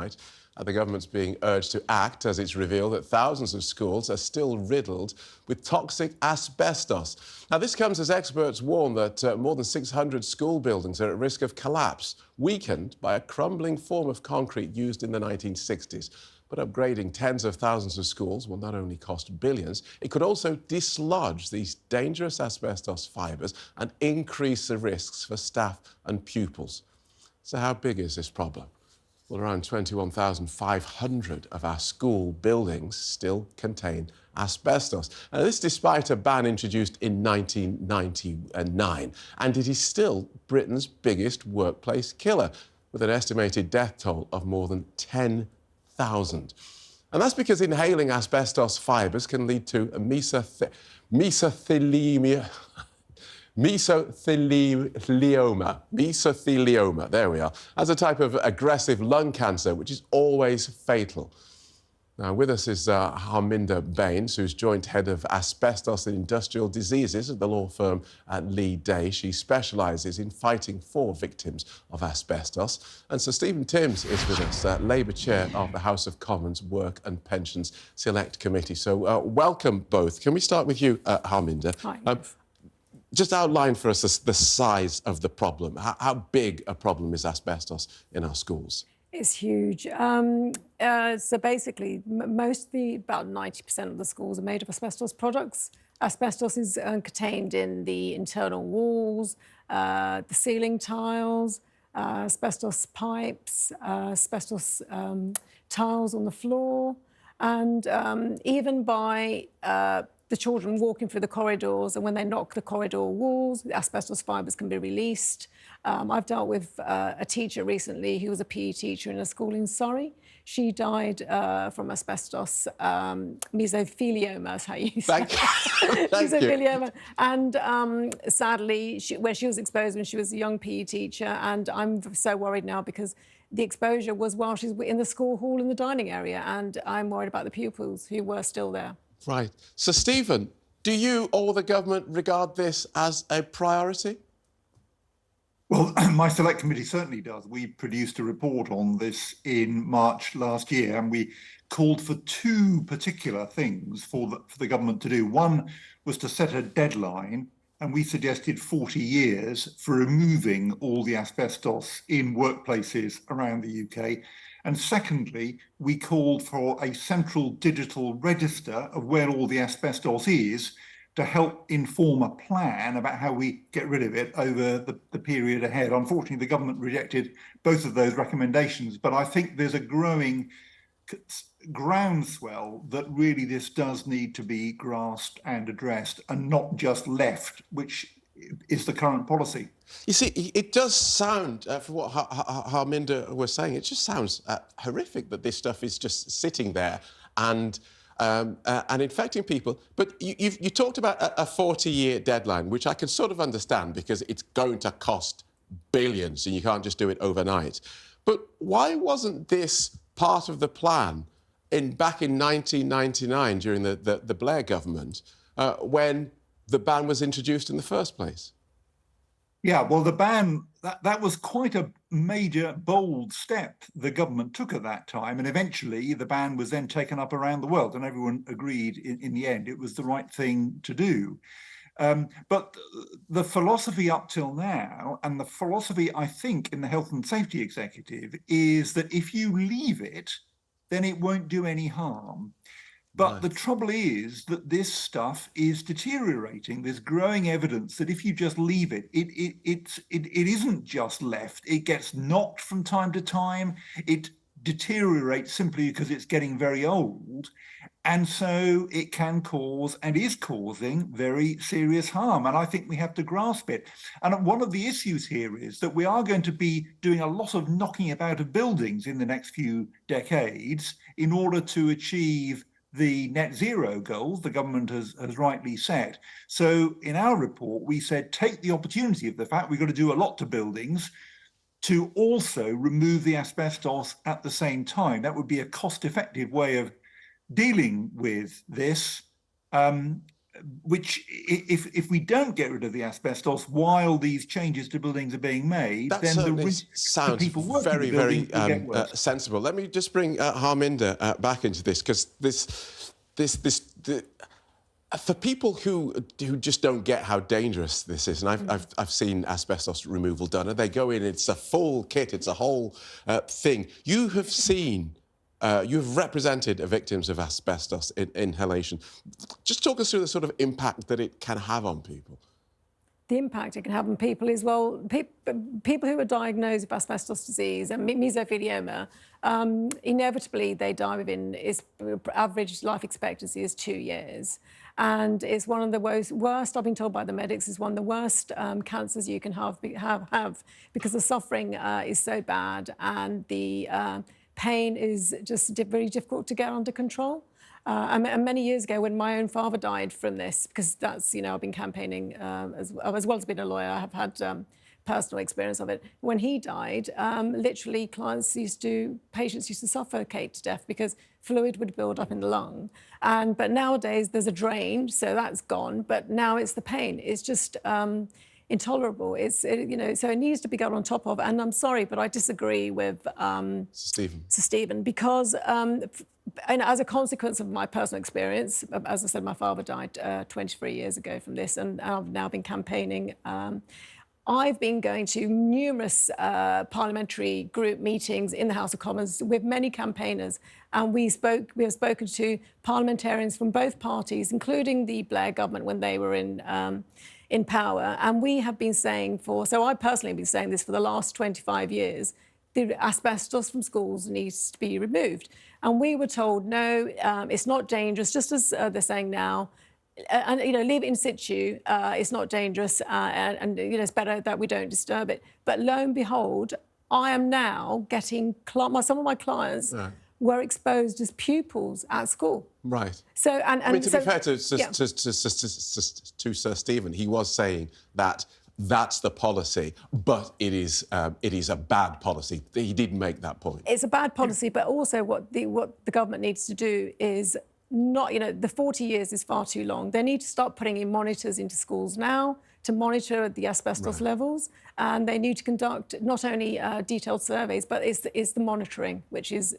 tonight. The government's being urged to act as it's revealed that thousands of schools are still riddled with toxic asbestos. Now, this comes as experts warn that more than 600 school buildings are at risk of collapse, weakened by a crumbling form of concrete used in the 1960s. But upgrading tens of thousands of schools will not only cost billions, it could also dislodge these dangerous asbestos fibres and increase the risks for staff and pupils. So how big is this problem? Well, around 21,500 of our school buildings still contain asbestos. And this despite a ban introduced in 1999. And it is still Britain's biggest workplace killer, with an estimated death toll of more than 10,000. And that's because inhaling asbestos fibres can lead to a mesothelioma, there we are, as a type of aggressive lung cancer, which is always fatal. Now, with us is Harminder Baines, who's joint head of asbestos and industrial diseases at the law firm at Lee Day. She specialises in fighting for victims of asbestos. And Sir Stephen Timms is with us, Labour chair of the House of Commons Work and Pensions Select Committee. So welcome both. Can we start with you, Harminder? Hi. Just outline for us the size of the problem. How big a problem is asbestos in our schools? It's huge. So basically, about 90% of the schools are made of asbestos products. Asbestos is contained in the internal walls, the ceiling tiles, asbestos pipes, asbestos tiles on the floor, and even by the children walking through the corridors, and when they knock the corridor walls, the asbestos fibres can be released. I've dealt with a teacher recently who was a PE teacher in a school in Surrey. She died from asbestos mesothelioma, is how you say it. Mesothelioma. And sadly, when she was exposed when she was a young PE teacher, and I'm so worried now because the exposure was while she's in the school hall in the dining area, and I'm worried about the pupils who were still there. Right. So, Stephen, do you or the government regard this as a priority? Well, my select committee certainly does. We produced a report on this in March last year, and we called for two particular things for the government to do. One was to set a deadline, and we suggested 40 years for removing all the asbestos in workplaces around the UK. And secondly, we called for a central digital register of where all the asbestos is to help inform a plan about how we get rid of it over the period ahead. Unfortunately, the government rejected both of those recommendations, but I think there's a growing groundswell that really this does need to be grasped and addressed and not just left, which is the current policy. You see, it does sound, for what Harminder was saying, it just sounds horrific that this stuff is just sitting there and infecting people. But you talked about a 40-year deadline, which I can sort of understand because it's going to cost billions and you can't just do it overnight. But why wasn't this part of the plan back in 1999 during the Blair government when the ban was introduced in the first place? Yeah, well, the ban, that was quite a major, bold step the government took at that time. And eventually the ban was then taken up around the world and everyone agreed in the end it was the right thing to do. But the philosophy up till now, and the philosophy, I think, in the Health and Safety Executive, is that if you leave it, then it won't do any harm. But the trouble is that this stuff is deteriorating. There's growing evidence that if you just leave it, it isn't just left. It gets knocked from time to time. It deteriorates simply because it's getting very old. And so it can cause and is causing very serious harm. And I think we have to grasp it. And one of the issues here is that we are going to be doing a lot of knocking about of buildings in the next few decades in order to achieve the net zero goals the government has rightly set. So in our report, we said, take the opportunity of the fact we've got to do a lot to buildings to also remove the asbestos at the same time. That would be a cost-effective way of dealing with this which if we don't get rid of the asbestos while these changes to buildings are being made, that then the certainly risk to sounds people working in very, the buildings will get worse. sensible. Let me just bring Harminder back into this, because for people who just don't get how dangerous this is, and I've seen asbestos removal done, and they go in, it's a full kit, it's a whole thing. You have seen, you've represented victims of asbestos inhalation. Just talk us through the sort of impact that it can have on people. The impact it can have on people is, well, people who are diagnosed with asbestos disease and mesothelioma, inevitably they die within, average life expectancy is 2 years. And it's one of the worst, I've been told by the medics, is one of the worst cancers you can have because the suffering is so bad and the pain is just very difficult to get under control. And many years ago, when my own father died from this, because that's, you know, I've been campaigning as well as being a lawyer, I have had personal experience of it. When he died, literally patients used to suffocate to death because fluid would build up in the lung. But nowadays there's a drain, so that's gone. But now it's the pain. It's just intolerable. You know, so it needs to be got on top of. And I'm sorry, but I disagree with Sir Stephen, because and as a consequence of my personal experience, as I said, my father died 23 years ago from this, and I've now been campaigning. I've been going to numerous parliamentary group meetings in the House of Commons with many campaigners, and we have spoken to parliamentarians from both parties, including the Blair government when they were in power. And we have been saying so I personally have been saying this for the last 25 years, the asbestos from schools needs to be removed. And we were told, no, it's not dangerous, just as they're saying now. And, you know, leave it in situ, it's not dangerous, and you know, it's better that we don't disturb it. But lo and behold, I am now getting, some of my clients were exposed as pupils at school. Right. So, I mean, to be fair to Sir Stephen, he was saying that that's the policy, but it is a bad policy. He did make that point. It's a bad policy, but also what the government needs to do is not, you know, the 40 years is far too long. They need to start putting in monitors into schools now to monitor the asbestos levels, and they need to conduct not only detailed surveys, but it's the monitoring which is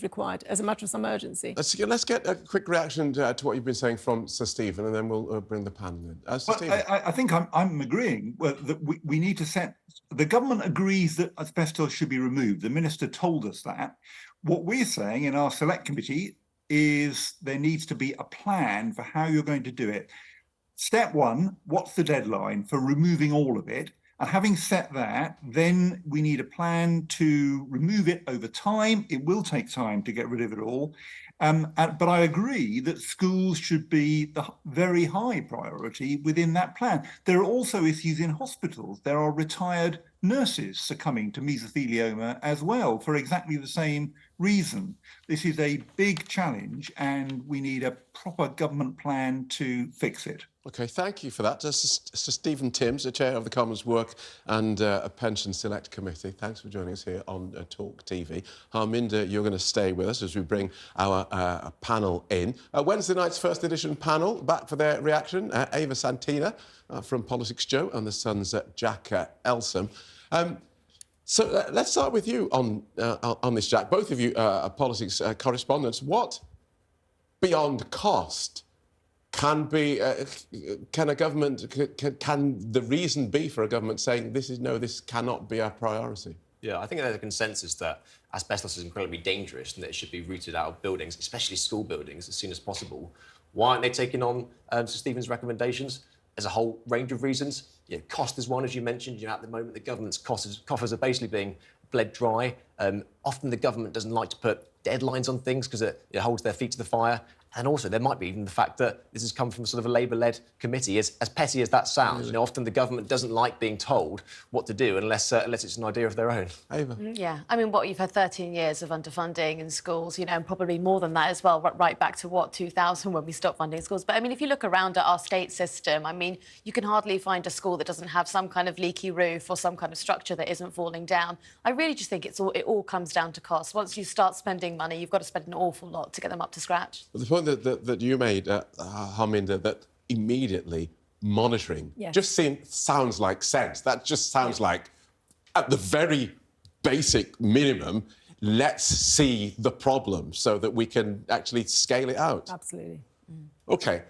required as a matter of some urgency. Let's get a quick reaction to what you've been saying from Sir Stephen, and then we'll bring the panel in. Sir Stephen. I think I'm agreeing that we need to set. The government agrees that asbestos should be removed. The minister told us that. What we're saying in our select committee is there needs to be a plan for how you're going to do it. Step one, what's the deadline for removing all of it? And having set that, then we need a plan to remove it over time. It will take time to get rid of it all. But I agree that schools should be the very high priority within that plan. There are also issues in hospitals. There are retired nurses succumbing to mesothelioma as well for exactly the same reason. This is a big challenge, and we need a proper government plan to fix it. OK, thank you for that. Sir Stephen Timms, the Chair of the Commons Work and Pension Select Committee. Thanks for joining us here on TalkTV. Harminder, you're going to stay with us as we bring our panel in. Wednesday night's first edition panel back for their reaction. Ava Santina from PoliticsJOE and the Sun's Jack Elsom. So let's start with you on this, Jack. Both of you are politics correspondents. What, beyond cost, can a government, can the reason be for a government saying this cannot be our priority? Yeah, I think there's a consensus that asbestos is incredibly dangerous and that it should be rooted out of buildings, especially school buildings, as soon as possible. Why aren't they taking on Sir Stephen's recommendations? There's a whole range of reasons. Cost is one, as you mentioned. At the moment, the government's coffers are basically being bled dry. Often the government doesn't like to put deadlines on things because it holds their feet to the fire. And also, there might be even the fact that this has come from sort of a Labour-led committee. As petty as that sounds, often the government doesn't like being told what to do unless it's an idea of their own. Ava. Yeah, I mean, you've had 13 years of underfunding in schools, and probably more than that as well, right back to 2000 when we stopped funding schools. But I mean, if you look around at our state system, I mean, you can hardly find a school that doesn't have some kind of leaky roof or some kind of structure that isn't falling down. I really just think it all comes down to cost. Once you start spending money, you've got to spend an awful lot to get them up to scratch. The point that you made, Harminder, that immediately monitoring. Yes. Just sounds like sense. That just sounds like, at the very basic minimum, let's see the problem so that we can actually scale it out. Absolutely. OK,